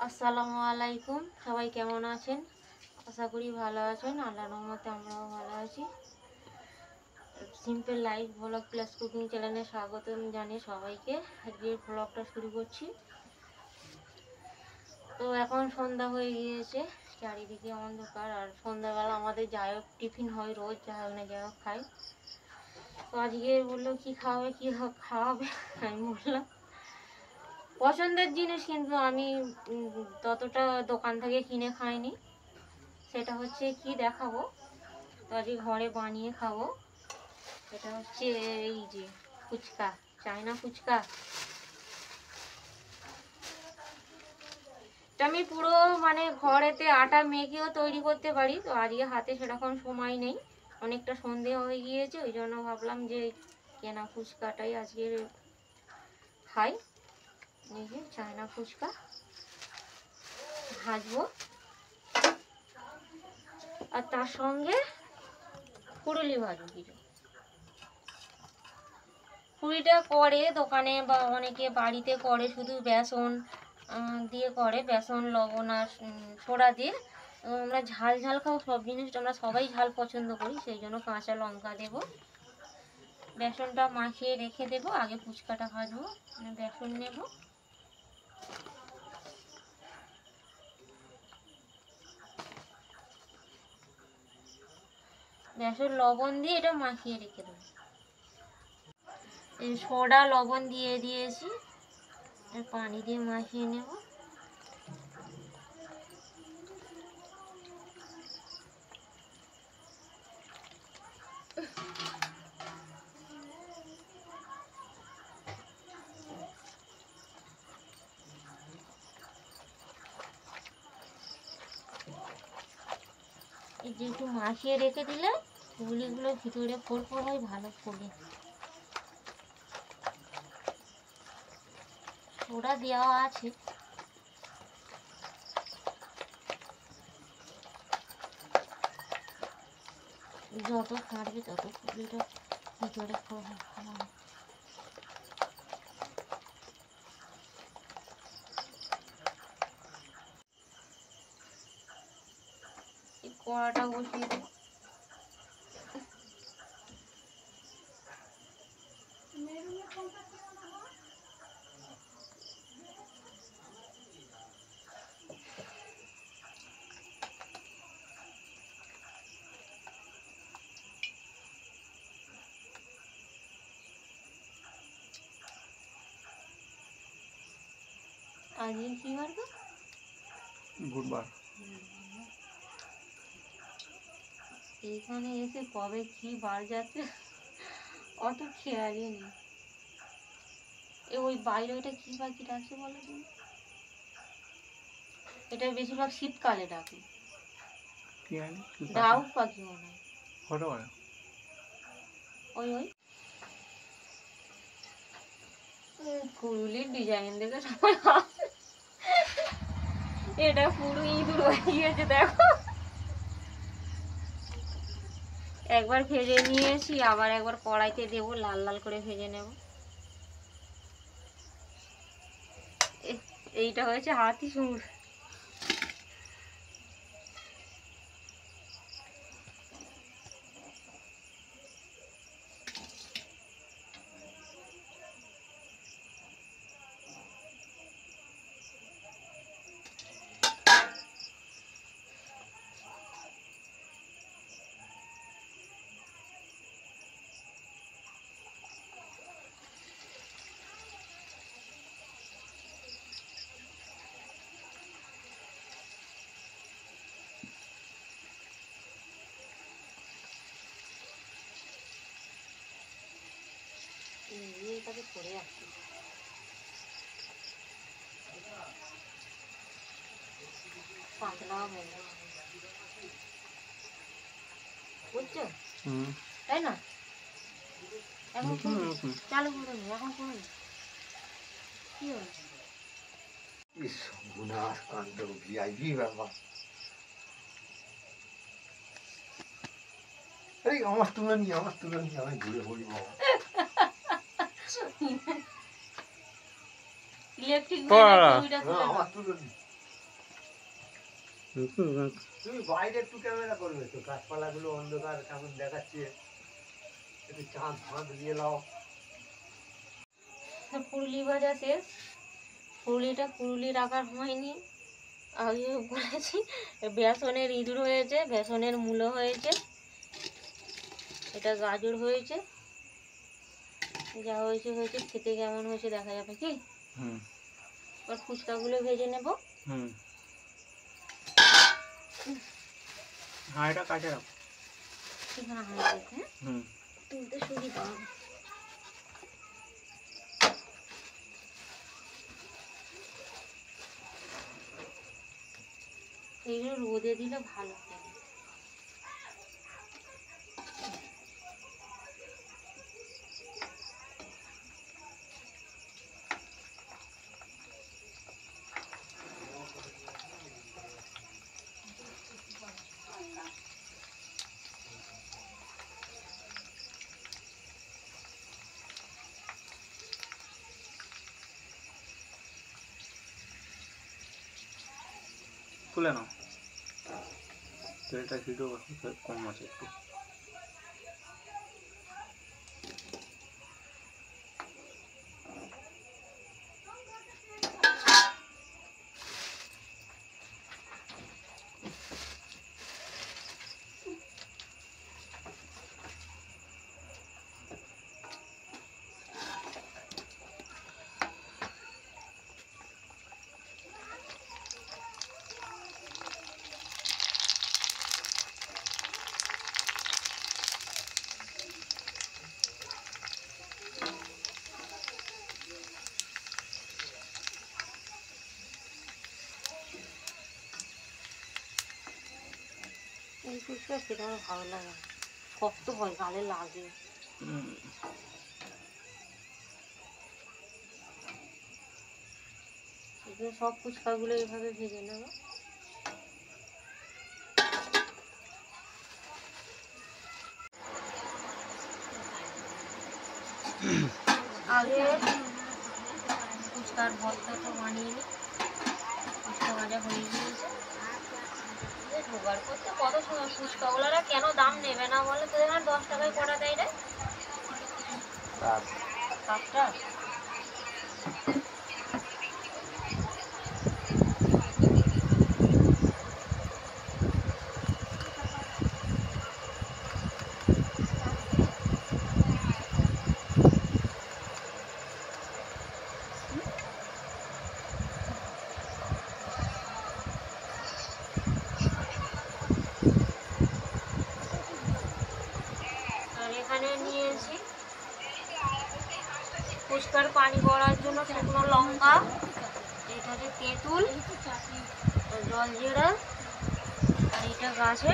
আসসালামু আলাইকুম, সবাই কেমন আছেন? আশা করি ভালো আছেন। আল্লাহর রহমতে আমরাও ভালো আছি। Simple life blog plus cooking চ্যানেলে স্বাগতম জানিয়ে সবাইকে আজকের ব্লগটা শুরু করছি। তো এখন সন্ধ্যা হয়ে গিয়েছে, চারিদিকে অন্ধকার। আর সন্ধ্যাবেলা আমাদের যাই হোক টিফিন হয়, রোজ যাই হোক না যাই হোক খাই। তো আজকে বললো কী খাওয়াবে, কী খাওয়াবে। আমি বললাম পছন্দের জিনিস, কিন্তু আমি ততটা দোকান থেকে কিনে খাইনি। সেটা হচ্ছে কি দেখাবো, তো আজকে ঘরে বানিয়ে খাবো। এটা হচ্ছে এই যে ফুচকা, চায়না ফুচকা। এটা আমি পুরো ঘরেতে আটা মেখেও তৈরি করতে পারি। তো আজকে হাতে সেরকম সময় নেই, অনেকটা সন্ধে হয়ে গিয়েছে, ওই জন্য ভাবলাম যে কেনা ফুচকাটাই আজকে খাই। এই যে চায়না ফুচকা ভাজবো, আর তার সঙ্গে পুরুলি ভাজবো কিছু। পুরিটা করে দোকানে বা অনেকে বাড়িতে করে শুধু বেসন দিয়ে করে, বেসন লবণ আর সোডা দিয়ে। আমরা ঝাল ঝাল খাবো, সব জিনিসটা আমরা সবাই ঝাল পছন্দ করি, সেই জন্য কাঁচা লঙ্কা দেবো, বেসনটা মাখিয়ে রেখে দেবো। আগে ফুচকাটা ভাজবো, বেসন নেব, বেসন লবণ দিয়ে এটা মাখিয়ে রেখে দেবো। এই সোডা লবণ দিয়ে দিয়েছি, পানি দিয়ে মাখিয়ে নেব। এই যে একটু মাখিয়ে রেখে দিলে পুলিগুলো ভিতরে ফোড় হয়, ভালো ফোড়ে। সোডা দেওয়া আছে, যত ফাটবে তত পুলিটা ভিতরে ফোড় হয়, ভালো হয়। এই কড়াটা বসিয়ে দেবো। আজকে কি বার গো? বুধবার। এইখানে এসে কবে কি বার যাচ্ছে অত খেয়ালই নেই। ওই বাইরে ওইটা কি পাখি ডাকছে বলো তো? এটা বেশিরভাগ শীতকালে ডাকে, ডাউক পাখি মনে হয়। ওই ওই কুরুলির ডিজাইন দেখে সবাই এটা পুরো ইঁদুর হয়ে গিয়েছে দেখো। একবার ভেজে নিয়েছি, আবার একবার কড়াইতে দেবো, লাল লাল করে ভেজে নেব। এইটা হয়েছে হাতি সুর। এটাকে পরে আসছি, পাতলা হবে বুঝছো, তাই না? এখন চালু করে নি, এখন করে নি, কি হয়েছে? আমার তুলে নিয়ে আমি ঘুরে পড়ি বাবা। ইলেকট্রিক আমার তুলে নিয়ে তুমি বাইরে একটু ক্যামেরা করবে তো, গাছপালাগুলো অন্ধকার কেমন দেখাচ্ছে, একটু চাঁদ ফাঁদ দিয়ে নাও। পুরুলি ভাজা শেষ। পুরুলি রাখার হয়নি, আগে বলেছি। বেসনের ইঁদুর হয়েছে, বেসনের মূলো হয়েছে, এটা গাজর হয়েছে। যা হয়েছে হয়েছে, খেতে কেমন হয়েছে দেখা যাবে কি। এবার ফুচকাগুলো ভেজে নেব। হ্যাঁ, এটা কাটে রাখো। এখানে হাঁড়ি রেখে, হ্যাঁ, তুলতে সুবিধা হবে। এইগুলো রোদে দিলে ভালো হবে। তুলে নাও, তেলটা হিটও কম আছে একটু। এই ফুচকা খেতে আমার ভালো লাগে না, শক্ত হয়, গালে লাগে। এগুলো সব ফুচকাগুলো এইভাবে ভেজে নেব। আগে ফুচকার ভর্তাটা বানিয়ে নিই। ফুচকা ভাজা হয়ে গিয়েছে, জোগাড় করতে কত সময়। ফুচকাওয়ালারা কেন দাম নেবে না বলে তো, এখানে 10 টাকায় কটা দেয় রে, 5টা। এখানে নিয়েছি ফুচকার পানি করার জন্য শুকনো লঙ্কা, এটা হচ্ছে তেঁতুল, জলজিরা, আর এটা গাছে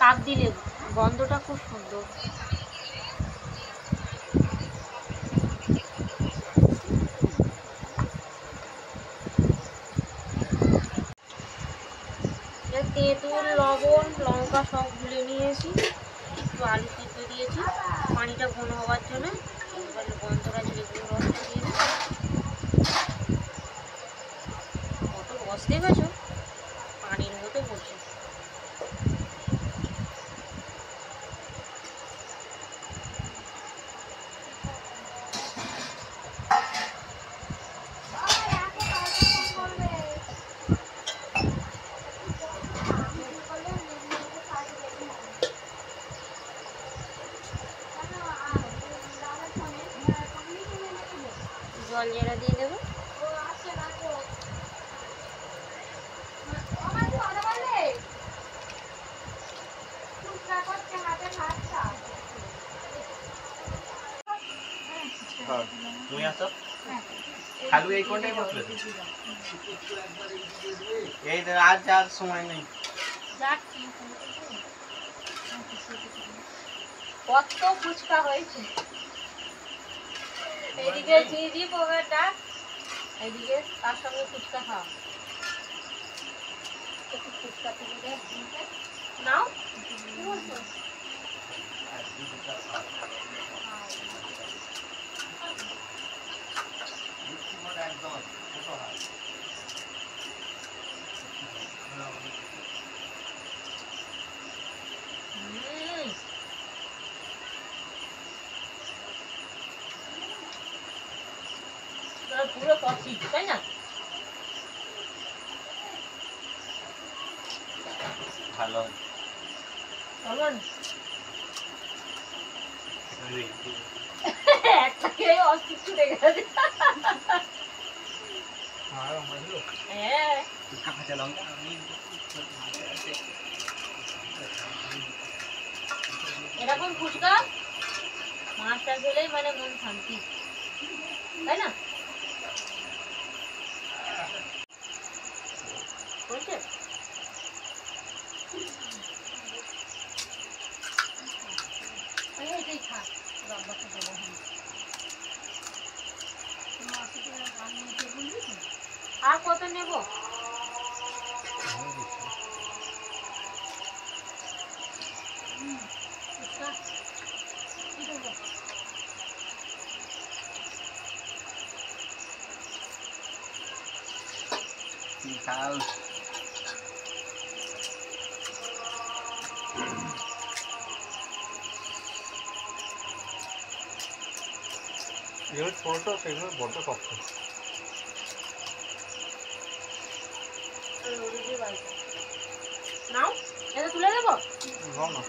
কাগদি লেবু। গন্ধটা খুব সুন্দর। তেঁতুল, লবণ, লঙ্কা সব গুলে নিয়েছি, একটু আলু সিদ্ধ দিয়েছি পানিটা ঘন হওয়ার জন্য। এবার গন্ধটা লেবুর রসটা দিয়ে দিই। কত রস দেখেছো, পানির মতো বসে। জলজিরা দিয়ে দেবো। তুমি আসো, খালু এই কোনটাই বসলে, এই আজ আর সময় নেই। কত ফুচকা হয়েছে, এইদিকে চিজি পোকার ডাক, এইদিকে তার সঙ্গে ফুচকা খাওয়া। একটু ফুচকা থেকে নাও, কি বলছো? পুরো কফি তাই না? ভালো কেমন? একটা খেয়ে অস্তিত্ব দেখে গেছে। হ্যাঁ কাঁচা লঙ্কা আমি এরকম ফুচকা মাছটা খেলেই মানে মন শান্তি তাই না? বলছে এটাই খা বাবাকে দেবো। আর কত নেব? খাও এবার ছোট সেগুলো বড় শক্ত নাও এটা তুলে দেবো। নাও না